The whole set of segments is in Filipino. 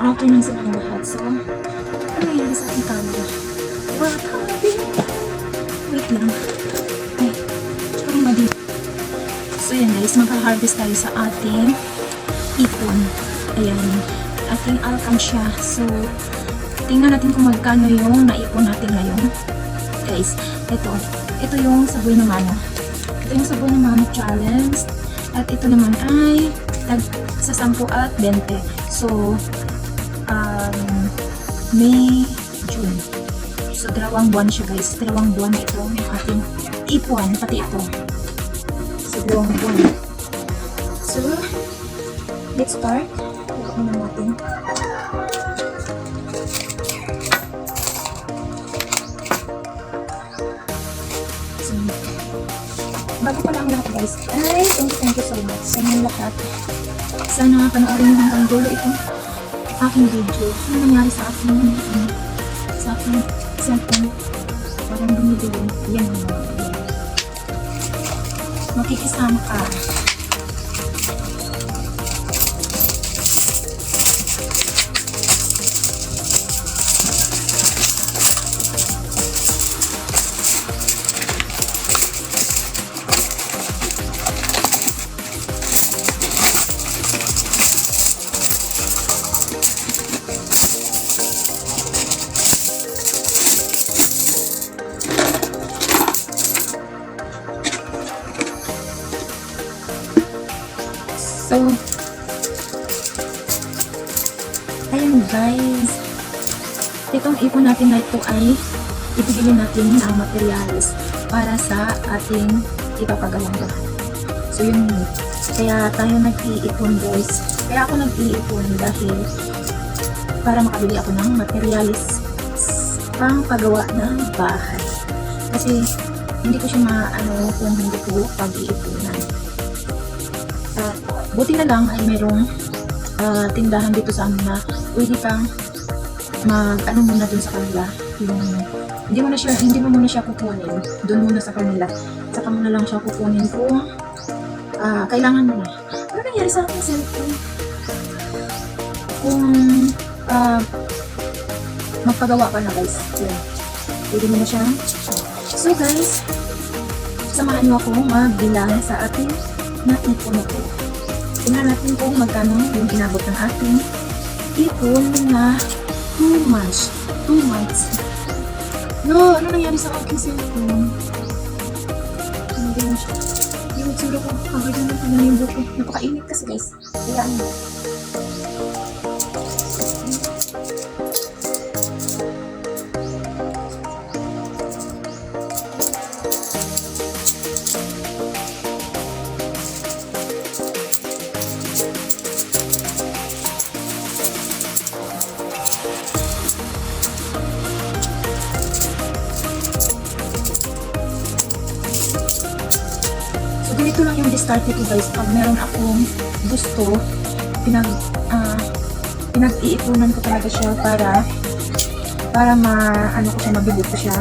Okay lang sila ng lahat. So, ano nangyayari sa aking camera? What happened? Wait lang. Ay, parang madi. So yan guys, magha-harvest tayo sa ating ipon. Ayan, ating alkansya. So, tingnan natin kung magkano yung naipon natin ngayon. Guys, ito yung saboy na mano. Ito yung saboy na mano challenge. At ito naman ay sa 10 at 20. So, May, June. So, 2 buwan siya guys. 2 buwan ito yung ating ipon, pati ito. So, 2 buwan. So, let's start. Huwag muna natin. So, bago pa lang lahat guys. Ay, thank you so much sa inyong lahat. Sana panoorin nyo hanggang dulo itong aking video. Ano nangyari sa aking cellphone? Parang bumibili. Yan. Makikisama ka. So, ayun guys, itong ipon natin na ito ay ibigay natin ng materials para sa ating ipapagawang bahay. So yun, kaya tayo nag-iipon guys. Kaya ako nag-iipon dahil para makabili ako ng materials pang paggawa ng bahay. Kasi hindi ko siya maano kung hindi ko pag-iipunan. Buti na lang ay mayroong tindahan dito sa amin na pwede kang mag-ano muna dun sa kanila. Yung, hindi mo muna siya kukunin. Doon muna sa kanila. Saka mo na lang siya kukunin kung kailangan mo na. Ano nangyari sa aking cellphone? Kung magpagawa ka na guys. Yan. Pwede mo na siya. So guys, samahan niyo ako magbilang sa ating naipon na po. Tingnan natin kung magkano yung inabot ng ating ipon na 2 months. 2 months. No, ano nangyari sa aking cellphone? Hindi na siya. Yung tsura ko, kagad na yung buko. Napakainit kasi guys. Kaya ano. Ganito lang yung discard ko guys. Pag meron akong gusto, pinag-iipunan ko talaga siya para ano ko siya, mabili ko siya.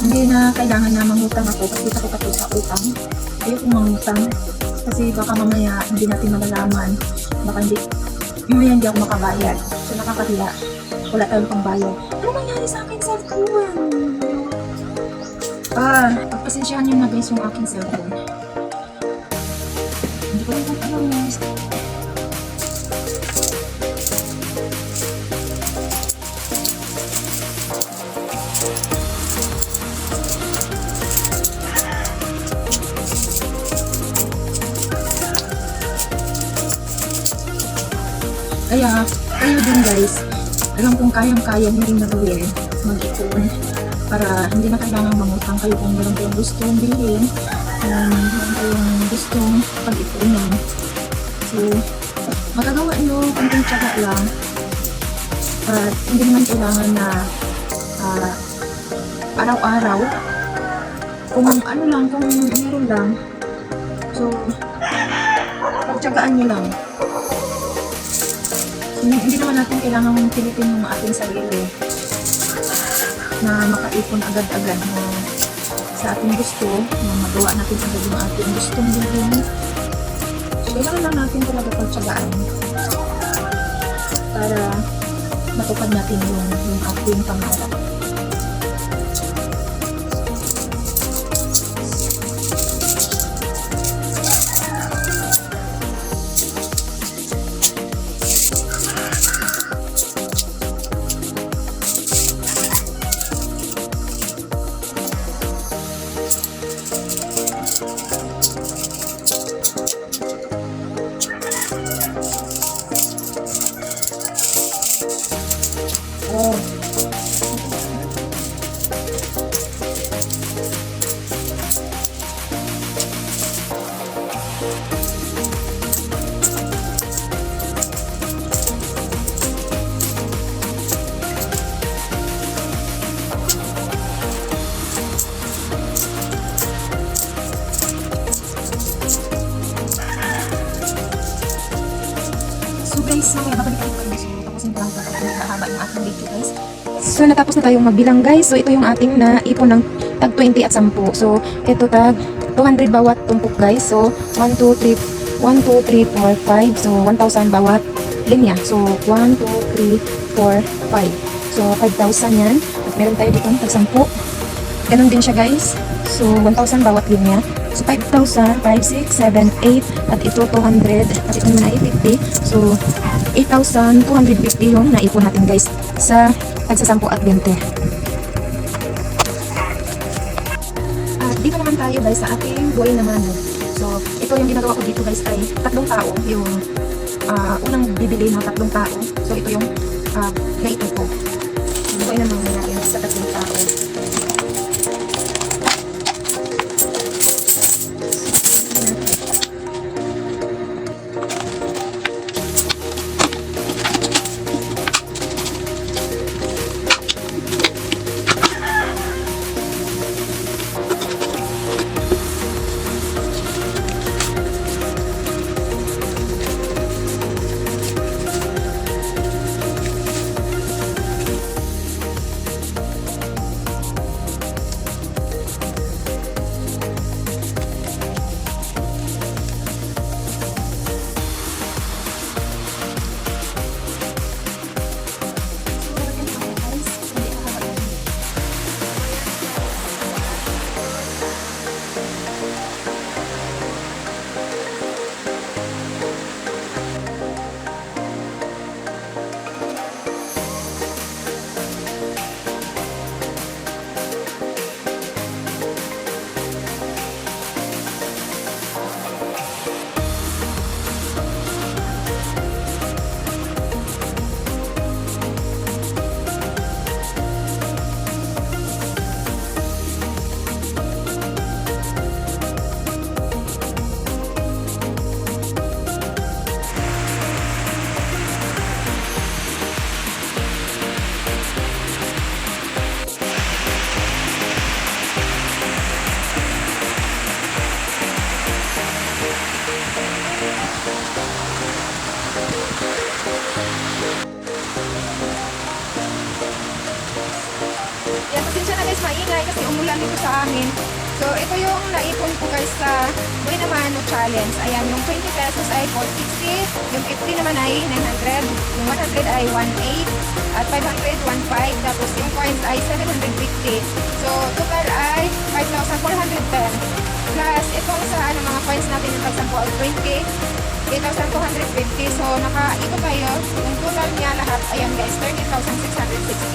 Hindi na kailangan na mangutang ako kasi takot ako sa utang. Ayoko mangutang kasi baka mamaya hindi natin malalaman. Baka hindi ako makabayad. So nakakatila. Wala tayong pangbayad. Ano nangyari sa aking cellphone? Pagpasensyahan nyo na guys yung aking cellphone. Hindi ko lang alam yung kaya kayo din guys, alam kong kayang-kaya nyo rin na gawin, mag-ipon para hindi na kailangan mangutang kayo kung meron kayong gustong bilhin, meron kayong gustong pag-ipunan. So, magagawa nyo konting tiyaga lang at hindi naman kailangan na araw-araw kung ano lang, kung meron lang. So, pagtiyagaan nyo lang. Hindi naman natin kailangan pilitin yung ating sarili na makaipon agad-agad na sa ating gusto, na magawa natin agad yung ating gustong bilhin. So, kailangan lang natin talaga pagtiyagaan. para matupad natin yung ating pangarap. Guys, mamaya babalik tayo kayo. So, tapusin ko lang ito kapag mahaba yung ating video, guys. So, natapos na tayong magbilang, guys. So, ito yung ating naipon ng tag 20 at 10. So, ito tag 200 bawat tumpok, guys. So, 1, 2, 3, 1, 2, 3, 4, 5. So, 1,000 bawat linya. So, 1, 2, 3, 4, 5. So, 5,000 yan. At meron tayo dito ng tag 10. Ganon din siya, guys. So, 1,000 bawat linya. So, 5,000, 5, 6, 7, 8, at ito 200, at ito naman ay 50. So, 8,250 yung naipon natin, guys, sa tagsa 10 at 20. At dito naman tayo, guys, sa ating buhay na manod. So, ito yung ginagawa ko dito, guys, ay 3 tao. Yung unang bibili ng 3 tao. So, ito yung naipon ko. Buhay na manod natin sa 3 tao. Yan, pasensya na guys, maingay kasi umulan dito sa amin. So, ito yung naipon ko guys sa Buhay Naman Challenge. Ayan, yung 20 pesos ay 460, yung 50 naman ay 900, yung 100 ay 18, at 500, 15, tapos yung coins ay 750. So, total ay 5,410. Plus, itong sa mga coins natin yung tag-10 ay 20, 8,250. So, nakaikot tayo. Yung total niya lahat, ayan guys, 13,660.